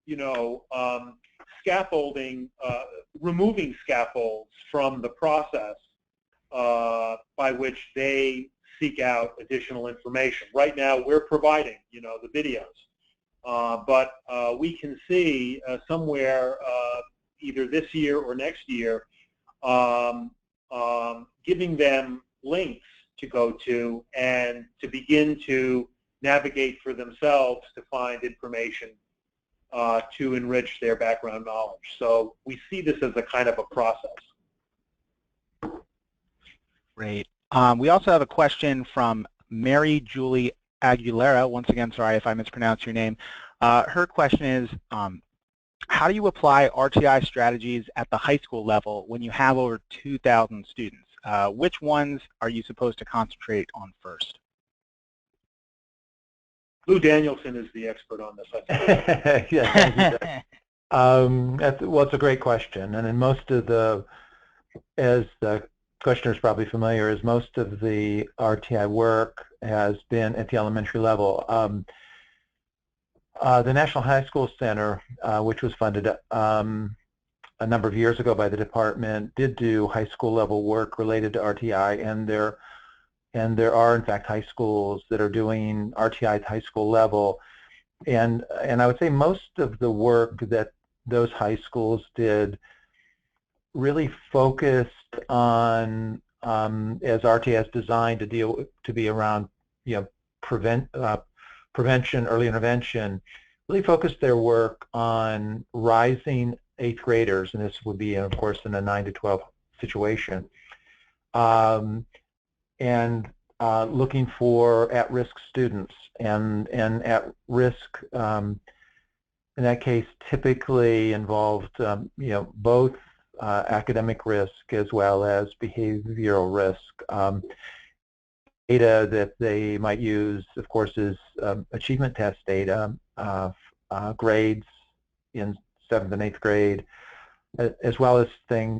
you know, scaffolding, removing scaffolds from the process by which they seek out additional information. Right now, we're providing, you know, the videos. But we can see somewhere either this year or next year giving them links to go to and to begin to navigate for themselves to find information to enrich their background knowledge. So we see this as a kind of a process. Great. We also have a question from Mary Julie Aguilera. Once again, sorry if I mispronounced your name. Her question is, how do you apply RTI strategies at the high school level when you have over 2,000 students? Which ones are you supposed to concentrate on first? Lou Danielson is the expert on this, I think. Yeah, thank you, Doug. Well, it's a great question, and in most of the, as the questioner is probably familiar, is most of the RTI work has been at the elementary level. The National High School Center, which was funded a number of years ago by the department, did do high school level work related to RTI, and their there are, in fact, high schools that are doing RTI at high school level. And I would say most of the work that those high schools did really focused on, as RTI is designed to be around, prevention, early intervention, really focused their work on rising 8th graders, and this would be, of course, in a 9 to 12 situation, and looking for at-risk students, and at-risk in that case typically involved both academic risk as well as behavioral risk. Data that they might use, of course, is achievement test data, grades in 7th and 8th grade, as well as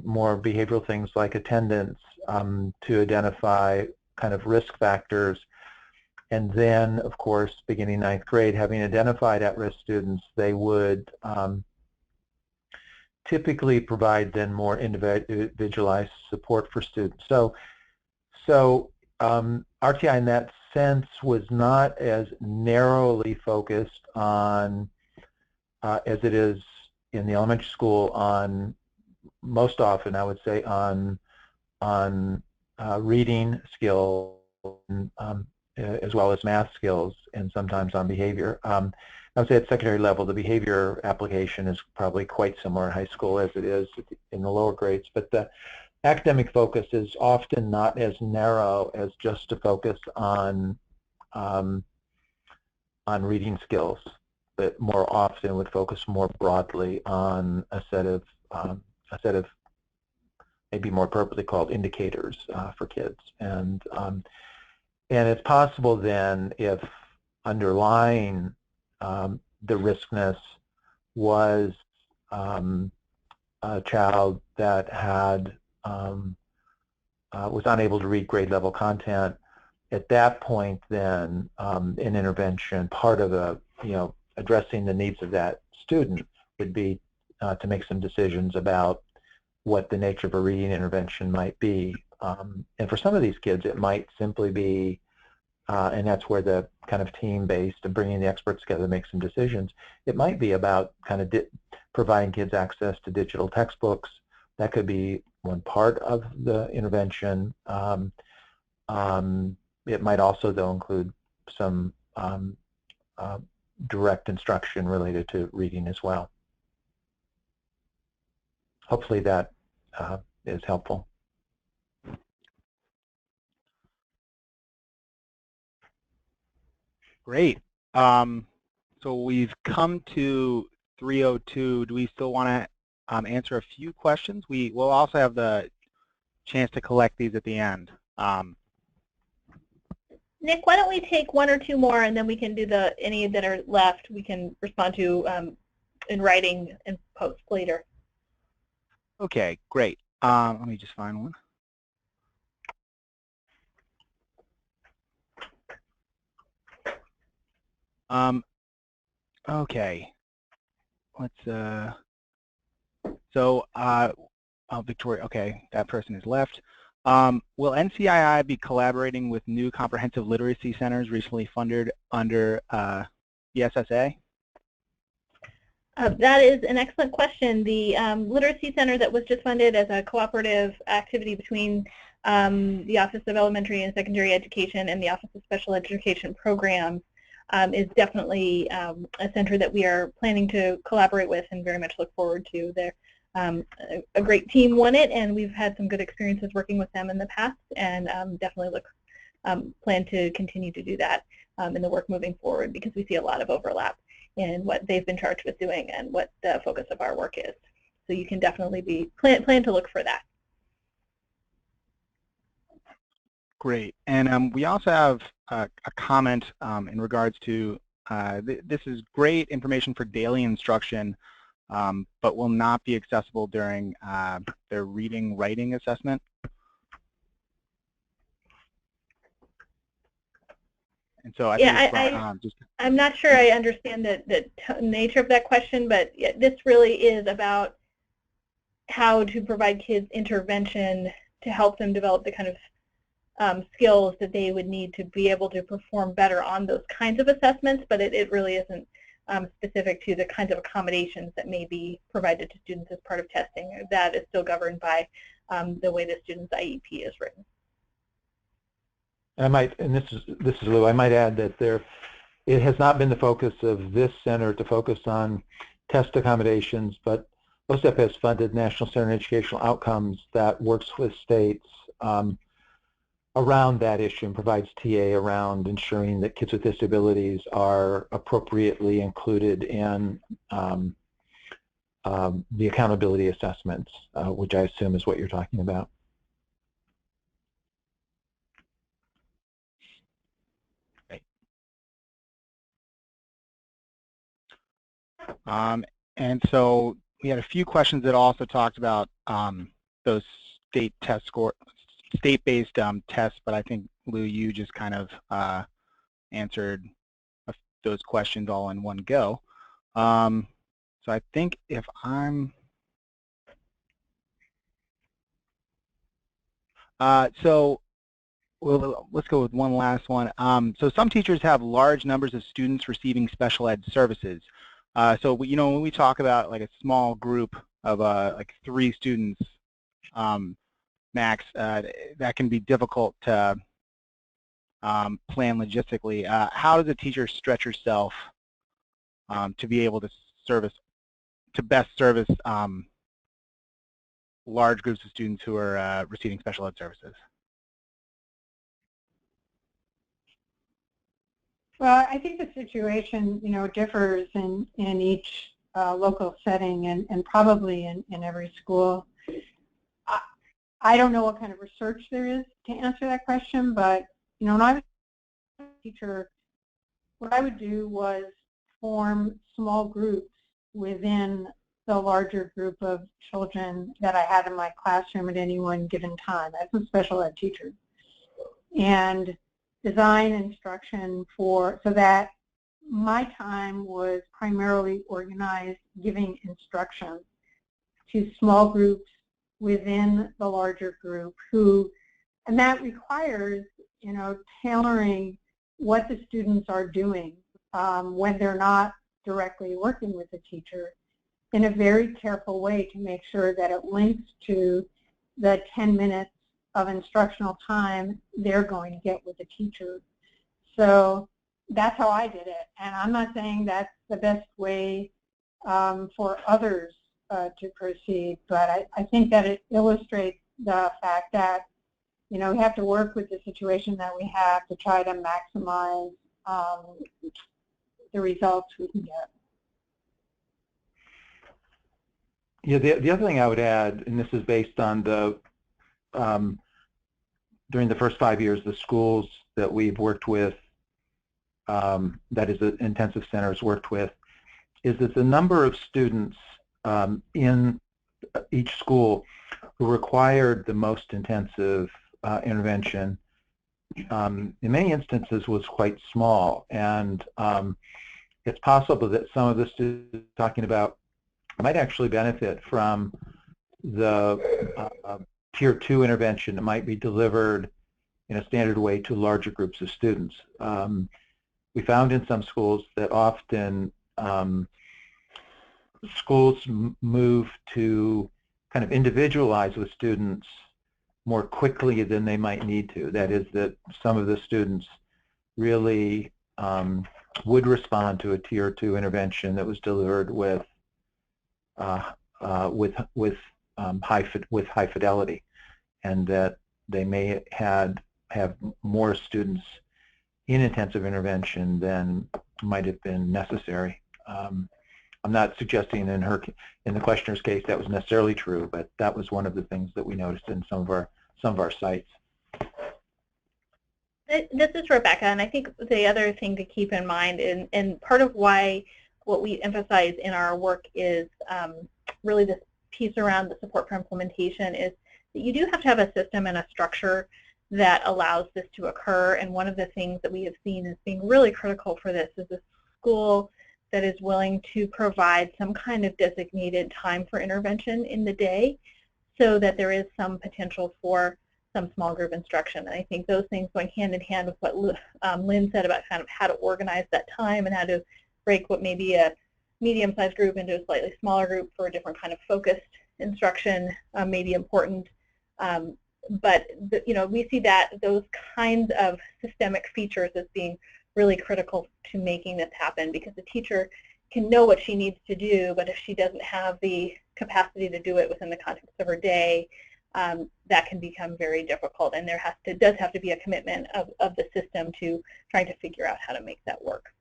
more behavioral things like attendance, to identify kind of risk factors. And then, of course, beginning 9th grade, having identified at-risk students, they would typically provide then more individualized support for students. So RTI in that sense was not as narrowly focused on, as it is in the elementary school, on most often, I would say, on reading skills, as well as math skills, and sometimes on behavior. I would say at secondary level, the behavior application is probably quite similar in high school as it is in the lower grades, but the academic focus is often not as narrow as just to focus on reading skills, but more often would focus more broadly on a set of maybe more appropriately called indicators for kids. And it's possible then, if underlying the riskness was a child that had was unable to read grade level content, at that point then in intervention, part of addressing the needs of that student would be to make some decisions about what the nature of a reading intervention might be. And for some of these kids, it might simply be, and that's where the kind of team-based and bringing the experts together to make some decisions, it might be about kind of providing kids access to digital textbooks. That could be one part of the intervention. It might also, though, include some direct instruction related to reading as well. Hopefully that is helpful. Great. So we've come to 3:02. Do we still want to answer a few questions? We will also have the chance to collect these at the end. Nick, why don't we take one or two more, and then we can do any that are left we can respond to in writing and post later. Okay, great. Let me just find one. Okay, let's, Victoria, okay, that person is left. Will NCII be collaborating with new comprehensive literacy centers recently funded under ESSA? That is an excellent question. The literacy center that was just funded as a cooperative activity between the Office of Elementary and Secondary Education and the Office of Special Education Programs is definitely a center that we are planning to collaborate with and very much look forward to. They're a great team won it, and we've had some good experiences working with them in the past, and definitely plan to continue to do that in the work moving forward, because we see a lot of overlap in what they've been charged with doing and what the focus of our work is. So you can definitely plan to look for that. Great. And we also have a comment in regards to this is great information for daily instruction, but will not be accessible during their reading writing assessment. And so I think I'm not sure I understand the nature of that question, but this really is about how to provide kids intervention to help them develop the kind of skills that they would need to be able to perform better on those kinds of assessments, but it really isn't specific to the kinds of accommodations that may be provided to students as part of testing. That is still governed by the way the student's IEP is written. I might, and this is Lou, I might add that it has not been the focus of this center to focus on test accommodations, but OSEP has funded National Center on Educational Outcomes that works with states around that issue and provides TA around ensuring that kids with disabilities are appropriately included in the accountability assessments, which I assume is what you're talking about. And so we had a few questions that also talked about those state-based tests, but I think, Lou, you just kind of answered those questions all in one go. So I think if I'm... so let's go with one last one. So some teachers have large numbers of students receiving special ed services. So when we talk about like a small group of like 3 students max, that can be difficult to plan logistically. How does a teacher stretch herself to be able to best service large groups of students who are receiving special ed services? Well, I think the situation, differs in each local setting and probably in every school. I don't know what kind of research there is to answer that question, but when I was a teacher, what I would do was form small groups within the larger group of children that I had in my classroom at any one given time as a special ed teacher, and design instruction so that my time was primarily organized giving instruction to small groups within the larger group and that requires, tailoring what the students are doing when they're not directly working with the teacher in a very careful way to make sure that it links to the 10 minutes of instructional time they're going to get with the teacher. So that's how I did it. And I'm not saying that's the best way for others to proceed, but I think that it illustrates the fact that, we have to work with the situation that we have to try to maximize the results we can get. Yeah, the other thing I would add, and this is based on during the first 5 years, the schools that we've worked with, that is the intensive centers worked with, is that the number of students in each school who required the most intensive intervention in many instances was quite small, and it's possible that some of the students talking about might actually benefit from the Tier 2 intervention that might be delivered in a standard way to larger groups of students. We found in some schools that often schools move to kind of individualize with students more quickly than they might need to. That is, that some of the students really would respond to a Tier 2 intervention that was delivered with high fidelity, and that they may have more students in intensive intervention than might have been necessary. I'm not suggesting in the questioner's case that was necessarily true, but that was one of the things that we noticed in some of our sites. This is Rebecca, and I think the other thing to keep in mind, and part of why what we emphasize in our work is really this piece around the support for implementation, is that you do have to have a system and a structure that allows this to occur. And one of the things that we have seen as being really critical for this is a school that is willing to provide some kind of designated time for intervention in the day, so that there is some potential for some small group instruction. And I think those things going hand in hand with what Lynn said about kind of how to organize that time and how to break what may be a medium-sized group into a slightly smaller group for a different kind of focused instruction may be important. But we see that those kinds of systemic features as being really critical to making this happen, because the teacher can know what she needs to do, but if she doesn't have the capacity to do it within the context of her day, that can become very difficult, and there does have to be a commitment of the system to trying to figure out how to make that work.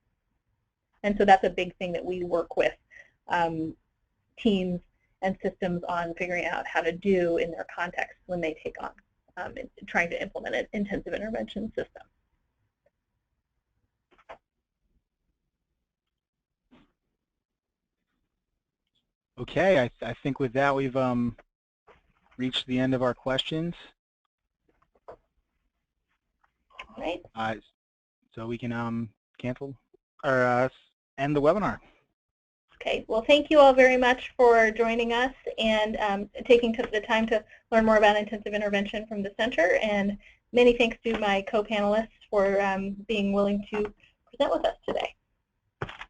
And so that's a big thing that we work with teams and systems on figuring out how to do in their context when they take on trying to implement an intensive intervention system. Okay, I think with that we've reached the end of our questions. Right. So we can cancel or end the webinar. Okay, well, thank you all very much for joining us and taking the time to learn more about intensive intervention from the center, and many thanks to my co-panelists for being willing to present with us today.